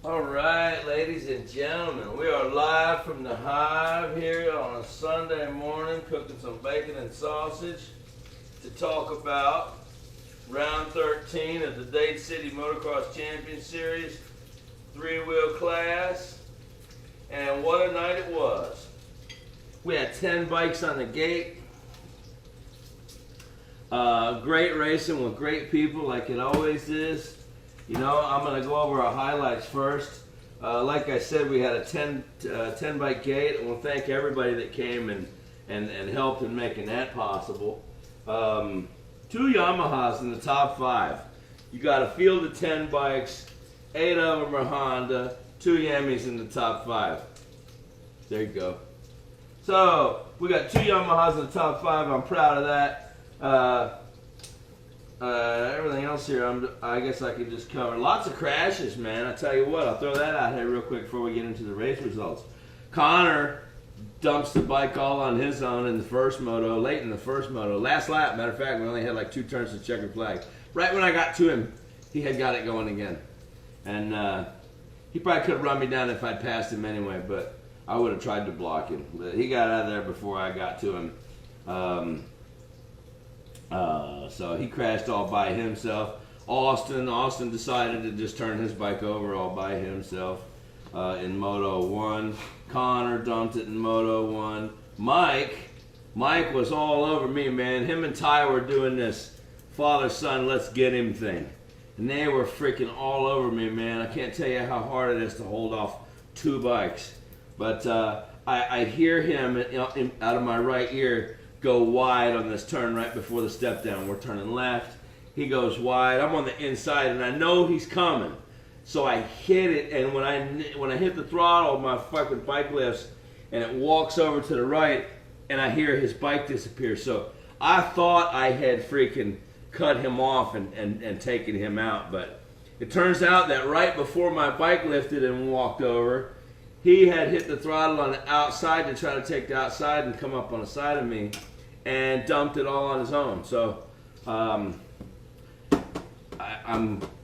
All right, ladies and gentlemen, we are live from the Hive here on a Sunday morning, cooking some bacon and sausage to talk about round 13 of the Dade City Motocross Champion Series, three-wheel class, and what a night it was. We had 10 bikes on the gate. Great racing with great people like it always is. You know, I'm going to go over our highlights first. Like I said, we had a 10 bike gate, and we'll thank everybody that came and helped in making that possible. 2 Yamahas in the top 5. You got a field of 10 bikes, 8 of them are Honda, 2 Yamis in the top 5. There you go. So, we got 2 Yamahas in the top 5. I'm proud of that. Everything else here, I guess I could just cover. Lots of crashes, man. I tell you what, I'll throw that out here real quick before we get into the race results. Connor dumps the bike all on his own in the first moto, late in the first moto. Last lap, matter of fact, we only had like 2 turns to checkered flag. Right when I got to him, he had got it going again. And he probably could have run me down if I'd passed him anyway, but I would have tried to block him. But he got out of there before I got to him. So he crashed all by himself. Austin decided to just turn his bike over all by himself in Moto 1. Connor dumped it in Moto 1. Mike was all over me, man. Him and Ty were doing this father-son let's get him thing. And they were freaking all over me, man. I can't tell you how hard it is to hold off 2 bikes. But I hear him out of my right ear go wide on this turn right before the step down. We're turning left. He goes wide. I'm on the inside, and I know he's coming. So I hit it, and when I hit the throttle, my fucking bike lifts, and it walks over to the right, and I hear his bike disappear. So I thought I had freaking cut him off and taken him out, but it turns out that right before my bike lifted and walked over, he had hit the throttle on the outside to try to take the outside and come up on the side of me and dumped it all on his own. So I'm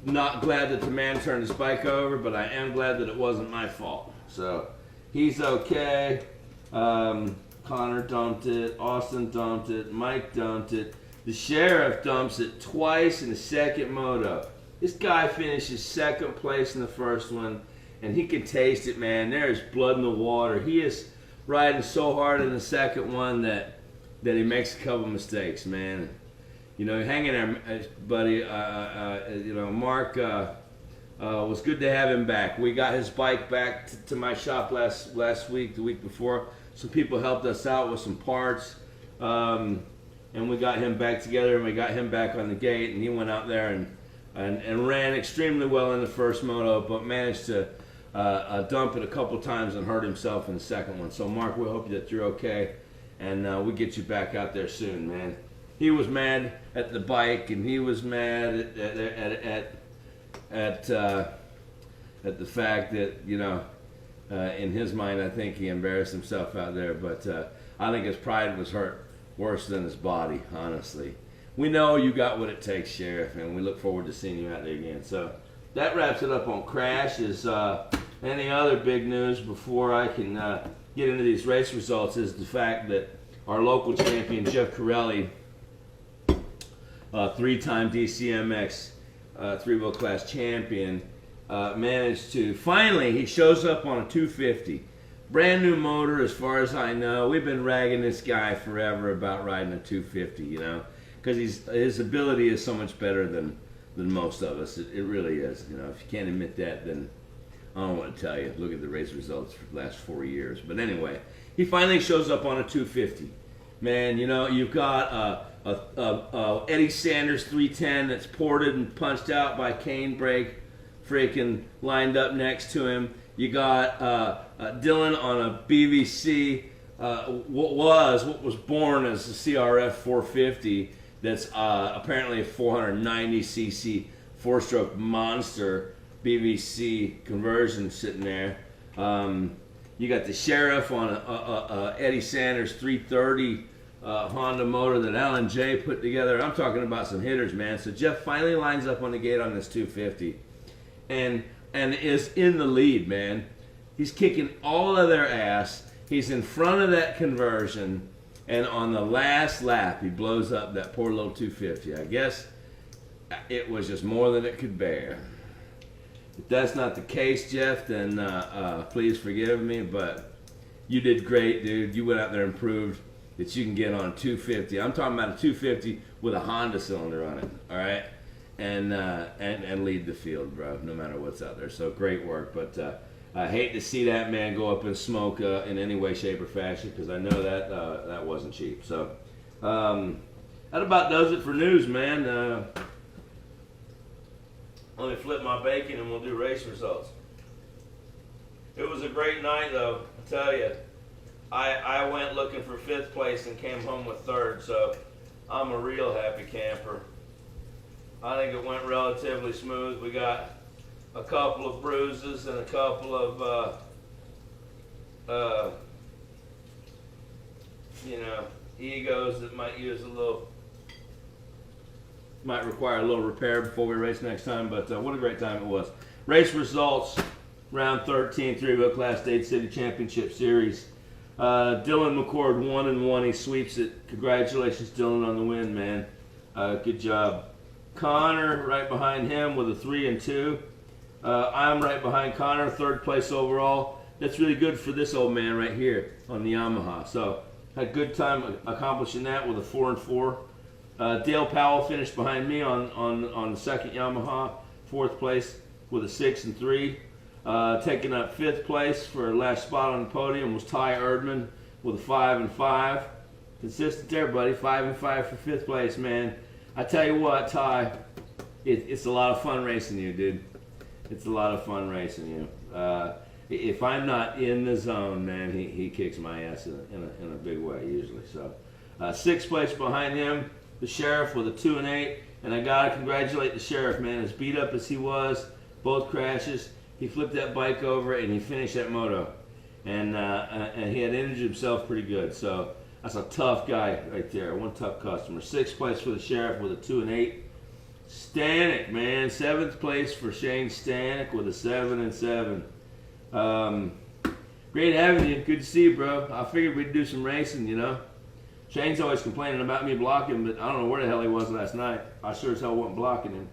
not glad that the man turned his bike over, but I am glad that it wasn't my fault. So he's okay. Connor dumped it. Austin dumped it. Mike dumped it. The sheriff dumps it twice in the second moto. This guy finishes second place in the first one. And he can taste it, man. There is blood in the water. He is riding so hard in the second one that he makes a couple mistakes, man. You know, hanging there, buddy. You know, Mark was good to have him back. We got his bike back to my shop last week, the week before. Some people helped us out with some parts, and we got him back together, and we got him back on the gate, and he went out there and ran extremely well in the first moto, but managed to dump it a couple times and hurt himself in the second one. So Mark, we hope that you're okay, and we'll get you back out there soon, man. He was mad at the bike, and he was mad at the fact that, you know, in his mind, I think he embarrassed himself out there. But I think his pride was hurt worse than his body, honestly. We know you got what it takes, Sheriff, and we look forward to seeing you out there again. So that wraps it up on crashes. Any other big news before I can get into these race results is the fact that our local champion, Jeff Corelli, 3-time DCMX three-wheel class champion, managed to, finally, he shows up on a 250. Brand new motor as far as I know. We've been ragging this guy forever about riding a 250, you know, because his ability is so much better than most of us. It really is. You know, if you can't admit that, then I don't know what to tell you. Look at the race results for the last 4 years. But anyway, he finally shows up on a 250. Man, you know, you've got Eddie Sanders 310 that's ported and punched out by cane brake, freaking lined up next to him. You got Dylan on a BVC, what was born as a CRF 450. That's apparently a 490cc 4-stroke monster BVC conversion sitting there. You got the Sheriff on a Eddie Sanders 330 Honda motor that Alan J put together. I'm talking about some hitters, man. So Jeff finally lines up on the gate on this 250. And and is in the lead, man. He's kicking all of their ass. He's in front of that conversion, and on the last lap, he blows up that poor little 250. I guess it was just more than it could bear. If that's not the case, Jeff, then please forgive me, but you did great, dude. You went out there and proved that you can get on a 250. I'm talking about a 250 with a Honda cylinder on it, all right? And lead the field, bro, no matter what's out there. So great work, but I hate to see that man go up in smoke in any way, shape, or fashion, because I know that that wasn't cheap. So that about does it for news, man. Let me flip my bacon and we'll do race results. It was a great night, though, I tell you. I went looking for 5th place and came home with 3rd, so I'm a real happy camper. I think it went relatively smooth. We got a couple of bruises and a couple of, egos that might require a little repair before we race next time, but what a great time it was. Race results, round 13, 3-wheel class Dade City Championship Series. Dylan McCord 1-1, he sweeps it. Congratulations, Dylan, on the win, man. Good job. Connor right behind him with a 3-2. I'm right behind Connor, 3rd place overall. That's really good for this old man right here on the Yamaha. So had a good time accomplishing that with a 4-4. Dale Powell finished behind me on the 2nd Yamaha, 4th place with a 6-3. Taking up 5th place for last spot on the podium was Ty Erdman with a 5-5. Consistent there, buddy. 5-5 for 5th place, man. I tell you what, Ty, it's a lot of fun racing you, dude. It's a lot of fun racing you. If I'm not in the zone, man, he kicks my ass in a big way usually. So 6th place behind him, the Sheriff with a 2-8, and I gotta congratulate the Sheriff, man. As beat up as he was, both crashes, he flipped that bike over and he finished that moto, and he had injured himself pretty good. So that's a tough guy right there, one tough customer. 6th place for the Sheriff with a 2-8. Stanek, man, 7th place for Shane Stanek with a 7-7. Great having you. Good to see you, bro. I figured we'd do some racing, you know. Shane's always complaining about me blocking, but I don't know where the hell he was last night. I sure as hell wasn't blocking him.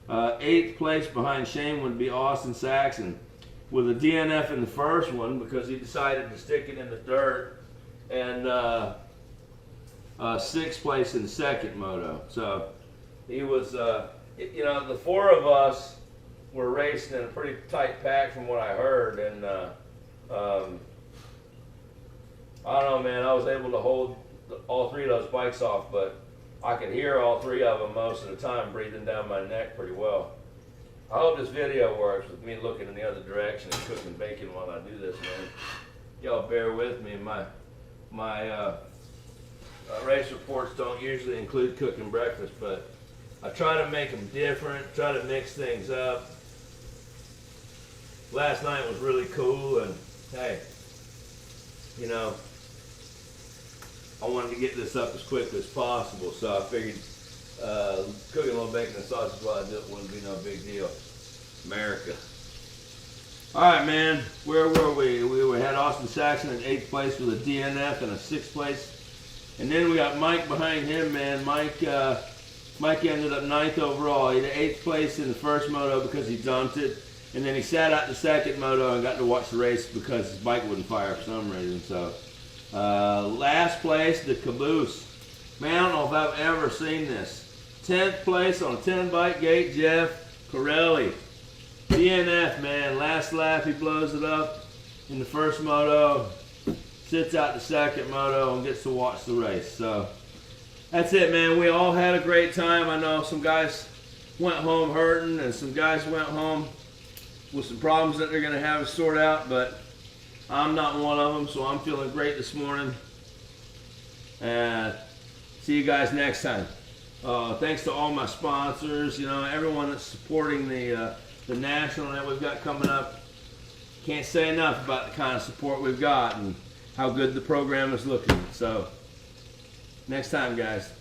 8th place behind Shane would be Austin Saxon with a DNF in the first one because he decided to stick it in the dirt, and 6th place in the 2nd moto. So he was, the 4 of us were racing in a pretty tight pack from what I heard, and I don't know, man, I was able to hold all 3 of those bikes off, but I could hear all 3 of them most of the time breathing down my neck pretty well. I hope this video works with me looking in the other direction and cooking bacon while I do this, man. Y'all bear with me. My race reports don't usually include cooking breakfast, but I try to make them different, try to mix things up. Last night was really cool, and hey, I wanted to get this up as quickly as possible, so I figured cooking a little bacon and sausage while I do it wouldn't be no big deal. America. All right, man, where were we? We had Austin Saxon in 8th place with a DNF and a 6th place. And then we got Mike behind him, man. Mike ended up 9th overall. He had 8th place in the first moto because he dumped it. And then he sat out the 2nd moto and got to watch the race because his bike wouldn't fire for some reason. So last place, the Caboose. Man, I don't know if I've ever seen this. 10th place on a 10 bike gate, Jeff Corelli. DNF, man. Last lap, he blows it up in the first moto, sits out the 2nd moto, and gets to watch the race. So that's it, man. We all had a great time. I know some guys went home hurting, and some guys went home with some problems that they're going to have to sort out, but I'm not one of them, so I'm feeling great this morning. See you guys next time. Thanks to all my sponsors, everyone that's supporting the national that we've got coming up. Can't say enough about the kind of support we've got and how good the program is looking. So, next time, guys.